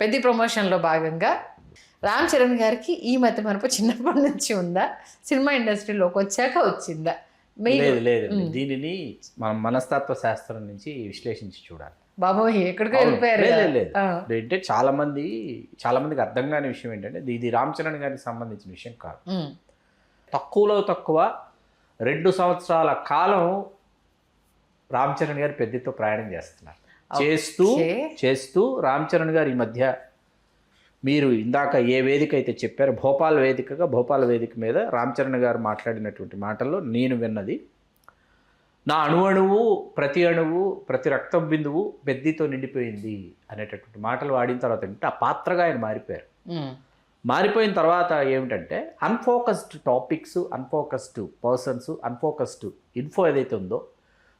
పెద్ద ప్రమోషన్లో భాగంగా రామ్ చరణ్ గారికి ఈ మధ్య మనపు చిన్నప్పటి నుంచి ఉందా, సినిమా ఇండస్ట్రీలోకి వచ్చాక వచ్చిందా? లేదు లేదు, దీనిని మనం మనస్తత్వ శాస్త్రం నుంచి విశ్లేషించి చూడాలి. బాబోయ్ ఎక్కడికో వెళ్ళిపోయారు. లేదు లేదు, అంటే చాలా మందికి అర్థం కాని విషయం ఏంటంటే ఇది రామ్ చరణ్ గారికి సంబంధించిన విషయం కాదు. తక్కువలో తక్కువ 2 సంవత్సరాల కాలం రామ్ చరణ్ గారు పెద్దతో ప్రయాణం చేస్తున్నారు. చేస్తూ రామ్ చరణ్ గారు ఈ మధ్య మీరు ఇందాక ఏ వేదిక అయితే చెప్పారో భోపాల్ వేదిక మీద రామ్ చరణ్ గారు మాట్లాడినటువంటి మాటల్లో నేను విన్నది, నా అణువు ప్రతి రక్తం బిందువు పెద్దతో నిండిపోయింది అనేటటువంటి మాటలు వాడిన తర్వాత ఏంటంటే ఆ పాత్రగా ఆయన మారిపోయారు. మారిపోయిన తర్వాత ఏమిటంటే అన్ఫోకస్డ్ టాపిక్స్, అన్ఫోకస్డ్ పర్సన్స్, అన్ఫోకస్డ్ ఇన్ఫో ఏదైతే ఉందో,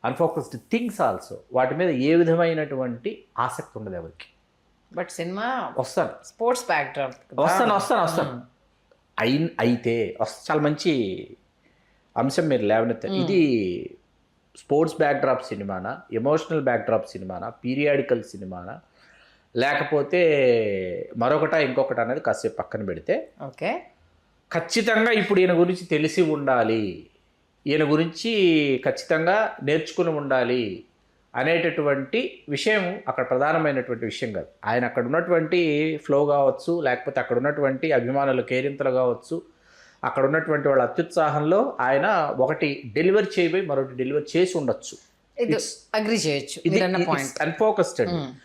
అన్ఫోకస్డ్ థింగ్స్ ఆల్సో, వాటి మీద ఏ విధమైనటువంటి ఆసక్తి ఉండదు ఎవరికి. బట్ సినిమా వస్తాను, స్పోర్ట్స్ బ్యాక్డ్రాప్ వస్తాను అయితే చాలా మంచి అంశం మీరు లేవనెత్తారు. ఇది స్పోర్ట్స్ బ్యాక్డ్రాప్ సినిమానా, ఎమోషనల్ బ్యాక్డ్రాప్ సినిమానా, పీరియాడికల్ సినిమానా, లేకపోతే మరొకట ఇంకొకటి అనేది కాసేపు పక్కన పెడితే, ఓకే ఖచ్చితంగా ఇప్పుడు ఈయన గురించి తెలిసి ఉండాలి, ఈయన గురించి ఖచ్చితంగా నేర్చుకుని ఉండాలి అనేటటువంటి విషయం అక్కడ ప్రధానమైనటువంటి విషయం కాదు. ఆయన అక్కడ ఉన్నటువంటి ఫ్లో కావచ్చు, లేకపోతే అక్కడ ఉన్నటువంటి అభిమానుల కేరింతలు కావచ్చు, అక్కడ ఉన్నటువంటి వాళ్ళ అత్యుత్సాహంలో ఆయన ఒకటి డెలివర్ చేయబోయి మరొకటి డెలివర్ చేసి ఉండొచ్చు. అగ్రి చేయొచ్చు. అన్ఫోకస్డ్.